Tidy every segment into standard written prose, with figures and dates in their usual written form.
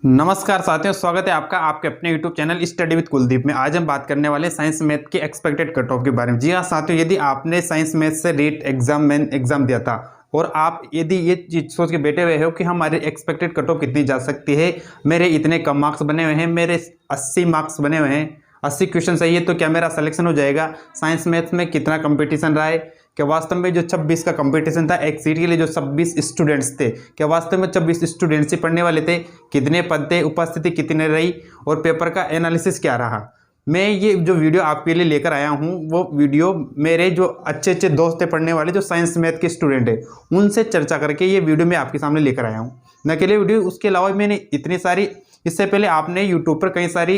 नमस्कार साथियों, स्वागत है आपका आपके अपने YouTube channel study with Kuldeep में। आज हम बात करने वाले साइंस मैथ के एक्सपेक्टेड कट ऑफ के बारे में। जी हाँ साथियों, यदि आपने साइंस मैथ से रीट एग्जाम मेन एग्जाम दिया था और आप यदि ये चीज सोच के बैठे हुए हो कि हमारे एक्सपेक्टेड कट ऑफ कितनी जा सकती है, मेरे इतने कम मार्क्स बने हुए हैं, मेरे 80 मार्क्स बने हुए हैं, 80 क्वेश्चन सही है तो क्या मेरा सिलेक्शन हो जाएगा, साइंस मैथ में कितना कंपटीशन रहा है, क्या वास्तव में जो 26 का कंपटीशन था एक सीट के लिए, जो 26 स्टूडेंट्स थे, क्या वास्तव में 26 स्टूडेंट्स ही पढ़ने वाले थे, कितने पद थे, उपस्थिति कितने रही और पेपर का एनालिसिस क्या रहा। मैं ये जो वीडियो आपके लिए लेकर आया हूँ वो वीडियो मेरे जो अच्छे अच्छे दोस्त थे पढ़ने वाले, जो साइंस मैथ के स्टूडेंट है, उनसे चर्चा करके ये वीडियो मैं आपके सामने लेकर आया हूँ। न अकेले वीडियो, उसके अलावा मैंने इतनी सारी, इससे पहले आपने यूट्यूब पर कई सारी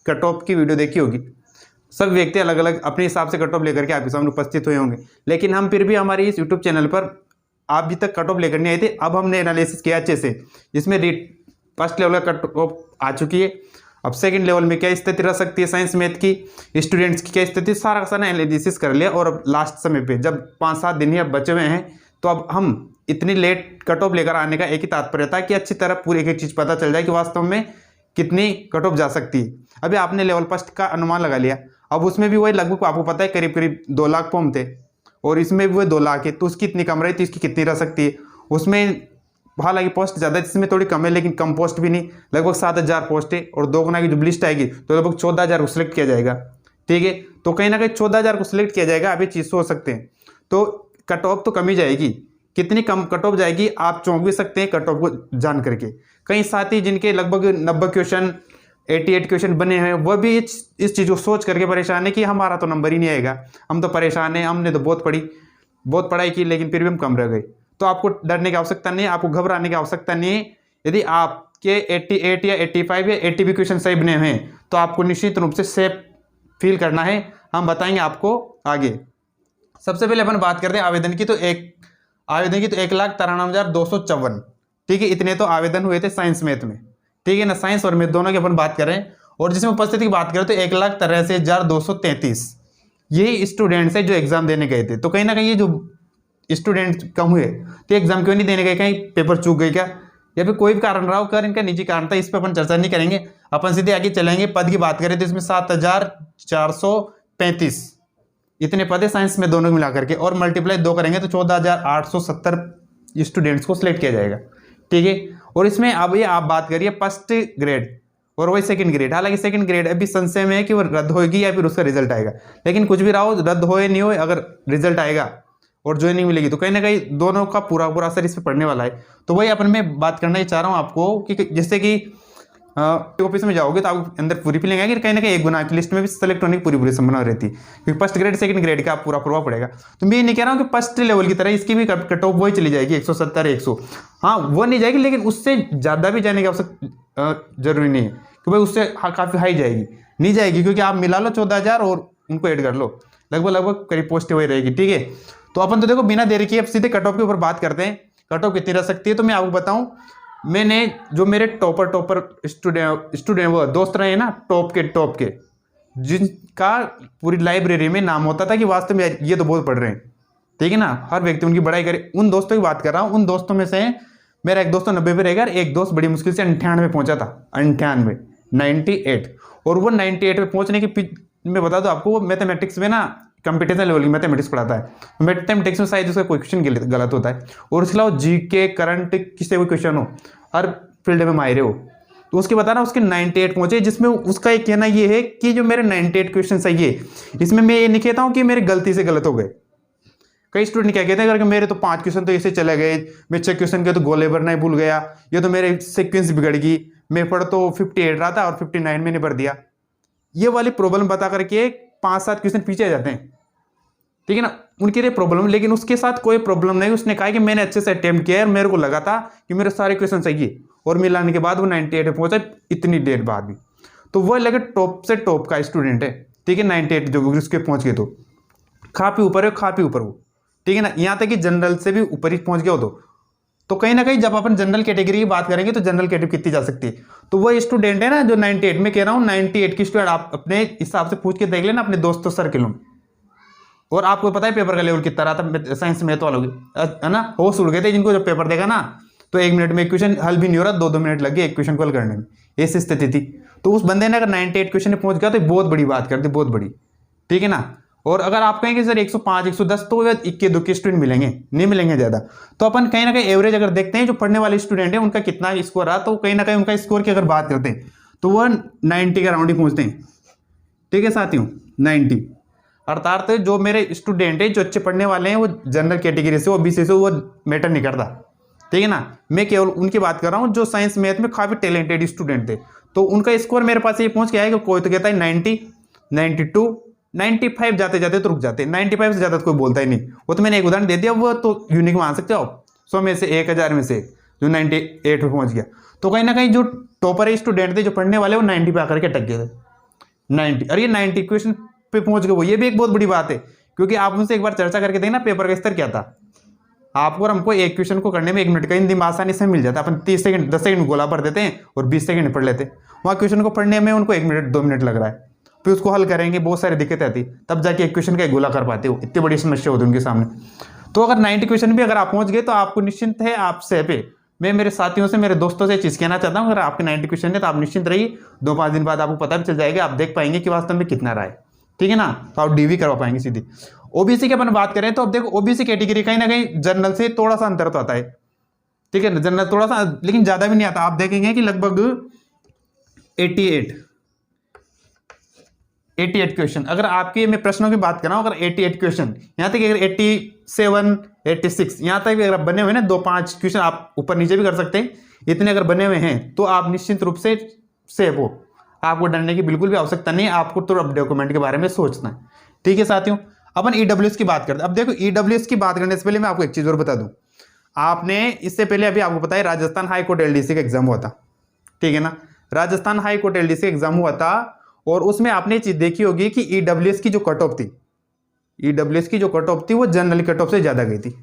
कट ऑफ की वीडियो देखी होगी। सब व्यक्ति अलग अलग अपने हिसाब से कट ऑफ लेकर के आपके सामने उपस्थित हुए होंगे, लेकिन हम फिर भी हमारी इस यूट्यूब चैनल पर आप जिस तक कट ऑफ लेकर नहीं आए थे, अब हमने एनालिसिस किया अच्छे से, जिसमें फर्स्ट लेवल का कट ऑफ आ चुकी है। अब सेकंड लेवल में क्या स्थिति रह सकती है साइंस मैथ की, स्टूडेंट्स की क्या स्थिति, सारा का सारा एनालिसिस कर लिया। और अब लास्ट समय पे जब 5-7 दिन ही अब बचे हुए हैं, तो अब हम इतनी लेट कट ऑफ लेकर आने का एक ही तात्पर्य था कि अच्छी तरह पूरी एक एक चीज़ पता चल जाए कि वास्तव में कितनी कट ऑफ जा सकती है। अभी आपने लेवल फर्स्ट का अनुमान लगा लिया, अब उसमें भी वही लगभग आपको पता है करीब करीब 2 लाख फॉर्म थे, और इसमें भी वही 2 लाख है, तो उसकी इतनी कम रही तो इसकी कितनी रह सकती है। उसमें हालांकि पोस्ट ज़्यादा है, इसमें थोड़ी कम है, लेकिन कम पोस्ट भी नहीं, लगभग 7,000 पोस्ट है, और 2 गुना की जब लिस्ट आएगी तो लगभग 14,000 को सिलेक्ट किया जाएगा। ठीक है, तो कहीं ना कहीं 14,000 को सिलेक्ट किया जाएगा। अभी चीज़ सोच सकते हैं, तो कट ऑफ तो कमी जाएगी। कितनी कम कट ऑफ जाएगी आप चौंक भी सकते हैं कट ऑफ को जान करके। कई साथी जिनके लगभग 90 क्वेश्चन 88 क्वेश्चन बने हैं, वह भी इस चीज़ को सोच करके परेशान है कि हमारा तो नंबर ही नहीं आएगा, हम तो परेशान हैं, हमने तो बहुत पढ़ाई की, लेकिन फिर भी हम कम रह गए। तो आपको डरने की आवश्यकता नहीं है, आपको घबराने की आवश्यकता नहीं है। यदि आपके 88 या 85 या 80 भी क्वेश्चन सही बने हुए हैं, तो आपको निश्चित रूप से सेफ फील करना है। हम बताएंगे आपको आगे। सबसे पहले अपन बात करते हैं आवेदन की, तो 1,93,254, ठीक है, इतने तो आवेदन हुए थे साइंस मैथ में। ठीक है ना, साइंस और मैथ दोनों की अपन बात करें, और जिसमें उपस्थिति की बात करें तो 1,83,233 यही स्टूडेंट्स है जो एग्जाम देने गए थे। तो कहीं ना कहीं ये जो स्टूडेंट कम हुए तो एग्जाम क्यों नहीं देने गए, कहीं पेपर चूक गए क्या, या फिर कोई भी कारण रहा हो, कर इनका निजी कारण था, इस पर अपन चर्चा नहीं करेंगे। अपन सीधे आगे चलेंगे। पद की बात करें तो इसमें 7,435 इतने पद है साइंस में दोनों मिला करके, और मल्टीप्लाई 2 करेंगे तो 14,870 स्टूडेंट्स को सिलेक्ट किया जाएगा। ठीक है, और इसमें अब ये आप बात करिए फर्स्ट ग्रेड और वही सेकंड ग्रेड। हालांकि सेकंड ग्रेड अभी संशय में है कि वो रद्द होगी या फिर उसका रिजल्ट आएगा, लेकिन कुछ भी रहा हो, रद्द हो या नहीं हो, अगर रिजल्ट आएगा और ज्वाइनिंग मिलेगी तो कहीं ना कहीं दोनों का पूरा पूरा असर इस पर पड़ने वाला है। तो वही अपन मैं बात करना ही चाह रहा हूँ आपको कि जैसे कि ऑफिस में जाओगे तो आपको अंदर पूरी फीलिंग आएगी, कहीं ना कहीं 1 गुना की लिस्ट में भी सेलेक्ट होने की पूरी संभावना रहती है, क्योंकि फर्स्ट ग्रेड सेकंड ग्रेड का पूरा प्रभाव पड़ेगा। तो मैं ये नहीं कह रहा हूँ कि फर्स्ट लेवल की तरह इसकी भी कट ऑफ वही चली जाएगी 170-100, हाँ वो नहीं जाएगी, लेकिन उससे ज़्यादा भी जाने की आवश्यकता जरूरी नहीं है कि भाई उससे काफ़ी हाई जाएगी, नहीं जाएगी, क्योंकि आप मिला लो 14,000 और उनको ऐड कर लो, लगभग करीब पोस्ट वही रहेगी। ठीक है, तो अपन तो देखो बिना देरी किए अब सीधे कट ऑफ के ऊपर बात करते हैं। कट ऑफ कितनी रह सकती है, तो मैं आपको बताऊं, मैंने जो मेरे टॉपर स्टूडेंट वो दोस्त रहे ना, टॉप के जिनका पूरी लाइब्रेरी में नाम होता था कि वास्तव में ये तो बहुत पढ़ रहे हैं, ठीक है ना, हर व्यक्ति उनकी बड़ाई करे, उन दोस्तों की बात कर रहा हूँ। उन दोस्तों में से मेरा एक दोस्त 90 पे रहेगा, एक दोस्त बड़ी मुश्किल से 98 पहुंचा था, 98 और वो 98 पे पहुंचने की मैं बता दूं आपको, वो मैथमेटिक्स में ना कंपटीशन लेवल की मैथमेटिक्स पढ़ाता है। मैथमेटिक्स में शायद उसका कोई क्वेश्चन गलत होता है, और उसके अलावा जीके करंट किसी कोई क्वेश्चन हो, हर फील्ड में माहिर हो, तो उसके बता रहा उसके 98 पहुंचे, जिसमें उसका एक कहना ये है कि जो मेरे 98 क्वेश्चन सही है, इसमें मैं ये नहीं कहता हूँ कि मेरे गलती से गलत हो गए। कई स्टूडेंट क्या कहते हैं कि मेरे तो 5 क्वेश्चन तो ऐसे चले गए, मैं 6 क्वेश्चन के तो गोले भरना ही भूल गया, ये तो मेरे सिक्वेंस बिगड़ गई, मैं पढ़ तो 58 रहा था और 59 मैंने भर दिया। ये वाली प्रॉब्लम बता करके 5-7 क्वेश्चन पीछे आ जाते हैं, ठीक है ना, उनके लिए प्रॉब्लम। लेकिन उसके साथ कोई प्रॉब्लम नहीं, उसने कहा कि मैंने अच्छे से अटेम्प्ट किया है, मेरे को लगा था कि मेरे सारे क्वेश्चन सही है, और मिलाने के बाद वो 98 पे पहुंचा, इतनी देर बाद भी। तो वो लगे टॉप से टॉप का स्टूडेंट है, ठीक है, 98 जो उसके पहुंच गए, तो काफी ऊपर वो, ठीक है ना, यहाँ तक कि जनरल से भी ऊपर ही पहुंच गया हो। तो कहीं ना कहीं जब अपन जनरल कैटेगरी की बात करेंगे तो जनरल कैटेगरी कितनी जा सकती है, तो वो स्टूडेंट है ना जो 98 में कह रहा हूँ, 98 की स्टूडेंट आप अपने हिसाब से पूछ के देख लेना अपने दोस्तों सर्किल में, और आपको पता है पेपर का लेवल कितना रहा था साइंस मैथ वालों की, है ना, होश उड़ गए थे जिनको जब पेपर देखा ना, तो 1 मिनट में एक क्वेश्चन हल भी नहीं हो रहा, 2-2 मिनट लग गए एक क्वेश्चन को हल करने में, ऐसी स्थिति थी। तो उस बंदे ने अगर 98 क्वेश्चन में पहुंच गया तो बहुत बड़ी बात कर दी, बहुत बड़ी, ठीक है ना। और अगर आप कहेंगे सर 105 110 तो इक्के दुक्के स्टूडेंट मिलेंगे, नहीं मिलेंगे ज़्यादा। तो अपन कहीं ना कहीं एवरेज अगर देखते हैं जो पढ़ने वाले स्टूडेंट हैं उनका कितना स्कोर रहा, तो कहीं ना कहीं उनका स्कोर की अगर बात करते हैं तो वह 90 के अराउंड ही पहुंचते हैं, ठीक है साथियों, 90। अर्थात जो मेरे स्टूडेंट है जो अच्छे पढ़ने वाले हैं वो जनरल कैटेगरी से, ओबीसी से, वो मैटर नहीं करता, ठीक है ना। मैं केवल उनकी बात कर रहा हूँ जो साइंस मैथ में काफ़ी टैलेंटेड स्टूडेंट थे, तो उनका स्कोर मेरे पास ये पहुंच गया है कि कोई तो कहता है 90, 92, 95 जाते जाते तो रुक जाते हैं, 95 से ज़्यादा तो कोई बोलता ही नहीं। वो तो मैंने एक उदाहरण दे दिया, वो तो यूनिक मान सकते हो, 100 में से 1000 में से जो 98 पे पहुंच गया। तो कहीं ना कहीं जो टॉपर स्टूडेंट थे जो पढ़ने वाले वो 90 पे आकर के अटक गए थे, 90। और ये 90 क्वेश्चन पे पहुंच गए वो, ये भी एक बहुत बड़ी बात है, क्योंकि आप उनसे एक बार चर्चा करके देखना पेपर का स्तर क्या था। आपको और हमको एक क्वेश्चन को करने में 1 मिनट का हिंदी में आसानी से मिल जाता है, अपन 30 सेकंड 10 सेकंड गोला भर देते हैं और 20 सेकंड पढ़ लेते हैं। वहाँ क्वेश्चन को पढ़ने में उनको 1 मिनट 2 मिनट लग रहा है, फिर उसको हल करेंगे, बहुत सारी दिक्कतें आती, तब जाके एक क्वेश्चन का एक गोला कर पाते हो, इतनी बड़ी समस्या होती है उनके सामने। तो अगर 90 क्वेश्चन भी अगर आप पहुंच गए तो आपको निश्चिंत है, आप सेफ है। मैं मेरे साथियों से, मेरे दोस्तों से चीज़ कहना चाहता हूँ, अगर आपके 90 क्वेश्चन है तो आप निश्चिंत रहिए, 2-5 दिन बाद आपको पता भी चल जाएगा, आप देख पाएंगे कि वास्तव में कितना रहा है, ठीक है ना। तो आप डीवी करवा पाएंगे सीधी। ओबीसी की अपन बात करें तो अब देखो ओबीसी कैटेगरी कहीं ना कहीं जनरल से थोड़ा सा अंतर तो आता है, ठीक है ना, जनरल थोड़ा सा, लेकिन ज़्यादा भी नहीं आता। आप देखेंगे कि लगभग 88 क्वेश्चन, अगर आपके मैं प्रश्नों की बात कर रहा हूँ, अगर 88 क्वेश्चन, यहाँ तक अगर 87 86 यहाँ तक भी अगर बने हुए ना, 2-5 क्वेश्चन आप ऊपर नीचे भी कर सकते हैं, इतने अगर बने हुए हैं तो आप निश्चित रूप से सेफ हो, आपको डरने की बिल्कुल भी आवश्यकता नहीं है। आपको तो अब डॉक्यूमेंट के बारे में सोचना है, ठीक है साथियों। अपन ईडब्ल्यूएस की बात करते हैं। अब देखो ईडब्ल्यूएस की बात करने से पहले मैं आपको एक चीज़ और बता दूं, आपने इससे पहले अभी आपको पता है राजस्थान हाई कोर्ट एलडीसी का एग्जाम हुआ था, ठीक है ना, Rajasthan high court LDC exam हुआ था, और उसमें आपने चीज देखी होगी कि ईडब्ल्यूएस की जो कट ऑफ थी, ईडब्ल्यूएस की जो कट ऑफ थी वो जनरल कट ऑफ से ज्यादा गई थी।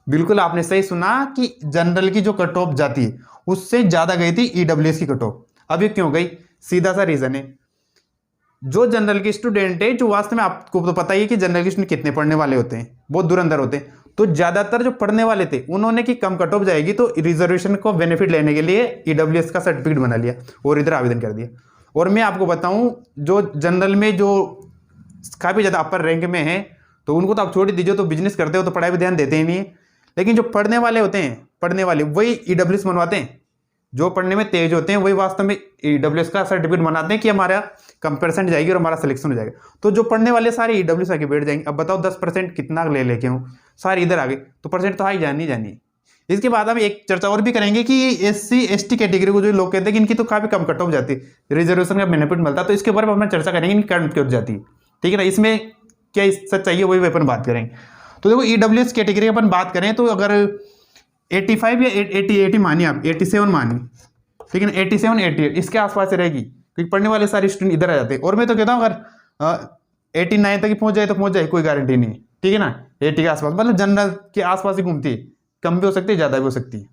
बिल्कुल आपने सही सुना कि जनरल की जो कट ऑफ जाती है उससे ज्यादा गई थी ईडब्ल्यूएस की कट ऑफ। अब ये क्यों गई? सीधा सा रीजन है, जो जनरल के स्टूडेंट है, जो वास्तव में आपको तो पता ही है कि जनरल के स्टूडेंट कितने पढ़ने वाले होते हैं, बहुत दूर अंदर होते हैं, तो ज्यादातर जो पढ़ने वाले थे उन्होंने कि कम कट ऑफ जाएगी तो रिजर्वेशन को बेनिफिट लेने के लिए ईडब्ल्यूएस का सर्टिफिकेट बना लिया और इधर आवेदन कर दिया। और मैं आपको बताऊं, जो जनरल में जो काफ़ी ज़्यादा अपर रैंक में है तो उनको तो आप छोड़ ही दीजिए, तो बिजनेस करते हो तो पढ़ाई पर ध्यान देते ही नहीं है। लेकिन जो पढ़ने वाले होते हैं, पढ़ने वाले वही ईडब्ल्यूएस बनवाते हैं, जो पढ़ने में तेज होते हैं वही वास्तव में ईडब्ल्यूएस का सर्टिफिकेट बनाते हैं कि हमारा कम परसेंट जाएगी और हमारा सिलेक्शन हो जाएगा। तो जो पढ़ने वाले सारे ईडब्ल्यूएस आके बैठ जाएंगे। अब बताओ 10% कितना ले लेके हूँ, सारे इधर आ गए, तो परसेंट तो हाई जानी जानी। इसके बाद हम एक चर्चा और भी करेंगे कि एससी एसटी कैटेगरी को जो लोग कहते हैं कि इनकी तो काफी कम कट ऑफ जाती है, रिजर्वेशन का बेनिफिट मिलता है, तो इसके बारे में हम चर्चा करेंगे इनकी कम क्यों जाती है, ठीक है ना, इसमें क्या सच्चाई है वही अपन बात करेंगे। तो देखो ईडब्ल्यूएस कैटेगरी अपन बात करें तो अगर 85 या 80 मानिए आप, 87 मानिए, ठीक है ना, 87 88 इसके आसपास से रहेगी, क्योंकि पढ़ने वाले सारे स्टूडेंट इधर आ जाते हैं। और मैं तो कहता हूँ अगर 89 तक ही पहुंच जाए तो पहुंच जाए, कोई गारंटी नहीं है, ठीक है ना, 80 के आसपास, मतलब जनरल के आसपास ही घूमती है, कम भी हो सकती है ज़्यादा भी हो सकती है।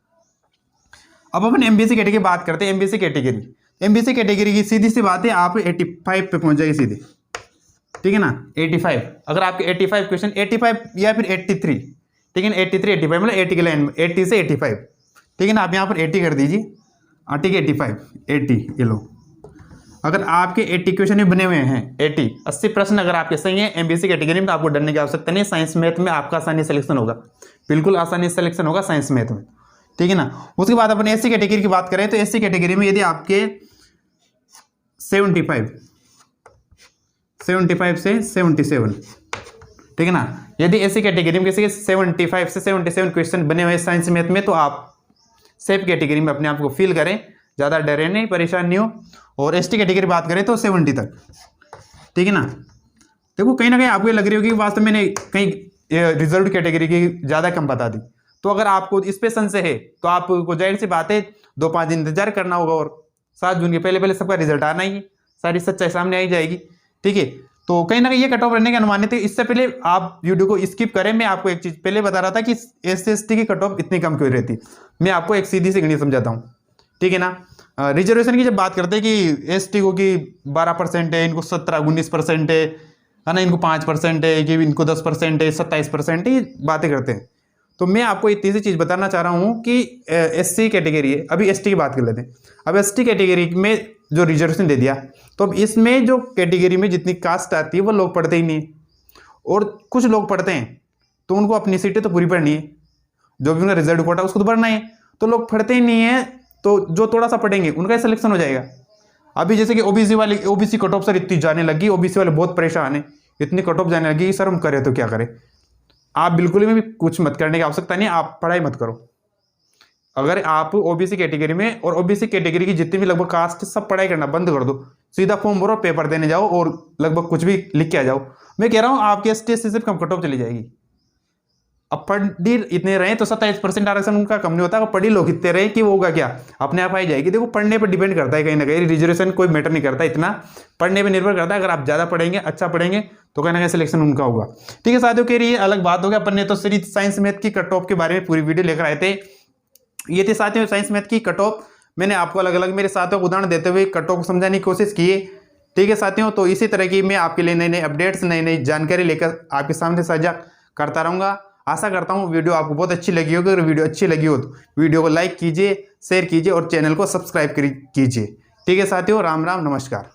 अब अपन एमबीसी कैटेगरी की बात करते हैं। एमबीसी कैटेगरी की सीधी सी बात है, आप 85 पे पहुंच जाएगी सीधे, ठीक है ना, 85। अगर आपके 85 क्वेश्चन 85 या फिर 83, ठीक है ना, 83 85 मतलब 80 के लाइन में 80 से 85, ठीक है ना, आप यहाँ पर 80 कर दीजिए, ठीक है, 85 80 ये लो। अगर आपके 80 क्वेश्चन भी बने हुए हैं, 80 प्रश्न अगर आपके सही हैं एमबीसी कैटेगरी में, तो आपको डरने की आवश्यकता नहीं। साइंस मैथ में आपका आसानी सिलेक्शन होगा, बिल्कुल आसानी से सिलेक्शन होगा साइंस मैथ में, ठीक है ना। उसके बाद अपन एससी कैटेगरी की बात करें तो एससी कैटेगरी में यदि आपके 75 से 77, ठीक है ना, यदि एससी कैटेगरी में किसी के 75 से 77 क्वेश्चन बने हुए साइंस मैथ में, तो आप सेफ कैटेगरी में अपने आप को फील करें, ज़्यादा डरे नहीं, परेशान नहीं हो। और एसटी कैटेगरी बात करें तो 70 तक, ठीक है ना। देखो कहीं ना कहीं आपको लग रही होगी वास्तव में मैंने कहीं रिजर्व कैटेगरी की ज़्यादा कम बता दी, तो अगर आपको इस पे संशय है तो आपको जाहिर सी बात है 2-5 दिन इंतजार करना होगा, और 7 जून के पहले सबका रिजल्ट आना ही है, सारी सच्चाई सामने आई जाएगी, ठीक है। तो कहीं ना कहीं ये कट ऑफ रहने के अनुमानित है। इससे पहले आप वीडियो को स्किप करें, मैं आपको एक चीज़ पहले बता रहा था कि SC/ST की कट ऑफ इतनी कम क्यों रहती, मैं आपको एक सीधी सी गणित समझाता हूँ, ठीक है ना। रिजर्वेशन की जब बात करते हैं कि ST को कि 12% है, इनको 17-19% है ना, इनको 5% है, कि इनको 10% है, 27% है, ये बातें करते हैं। तो मैं आपको एक तीसरी चीज़ बताना चाह रहा हूँ कि SC कैटेगरी है, अभी ST की बात कर लेते हैं। अब ST कैटेगरी में जो रिजर्वेशन दे दिया, तो अब इसमें जो कैटेगरी में जितनी कास्ट आती है वो लोग पढ़ते ही नहीं है, और कुछ लोग पढ़ते हैं तो उनको अपनी सीटें तो पूरी पढ़नी है, जो भी उनका रिजर्व कोटा उसको तो भरना है, तो लोग पढ़ते ही नहीं है, तो जो थोड़ा सा पढ़ेंगे उनका सिलेक्शन हो जाएगा। अभी जैसे कि ओबीसी कट ऑफ सर इतनी जाने लगी, ओबीसी वाले बहुत परेशान है, इतनी कट ऑफ जाने लगी, सर हम करें तो क्या करें। आप बिल्कुल भी कुछ मत करने की आवश्यकता नहीं है, आप पढ़ाई मत करो। अगर आप ओबीसी कैटेगरी में, और ओबीसी कैटेगरी की जितनी भी लगभग कास्ट, सब पढ़ाई करना बंद कर दो, सीधा फॉर्म भरो, पेपर देने जाओ और लगभग कुछ भी लिख के आ जाओ। मैं कह रहा हूँ आपके ST SC से कम कट ऑफ चली जाएगी। अब पढ़ी इतने रहे तो 27% आरक्षण उनका कम नहीं होता, पढ़ी लोग इतने रहे कि वो होगा क्या, अपने आप आई जाएगी। देखो पढ़ने पर डिपेंड करता है, कहीं ना कहीं रिजर्वेशन कोई मैटर नहीं करता, इतना पढ़ने पे निर्भर करता है। अगर आप ज़्यादा पढ़ेंगे, अच्छा पढ़ेंगे, तो कहीं ना कहीं सिलेक्शन उनका होगा। ठीक है साथियों, कह रही है अलग बात हो गया। अपन ने तो सिर्फ साइंस मैथ की कट ऑफ के बारे में पूरी वीडियो लेकर आए थे। ये थे साथियों साइंस मैथ की कट ऑफ। मैंने आपको अलग अलग मेरे साथियों को उदाहरण देते हुए कट ऑफ को समझाने की कोशिश की है। ठीक है साथियों, तो इसी तरह की मैं आपके लिए नई नई अपडेट्स, नई नई जानकारी लेकर आपके सामने साझा करता रहूँगा। आशा करता हूँ वीडियो आपको बहुत अच्छी लगी होगी। अगर वीडियो अच्छी लगी हो तो वीडियो को लाइक कीजिए, शेयर कीजिए और चैनल को सब्सक्राइब कीजिए। ठीक है साथियों, राम राम, नमस्कार।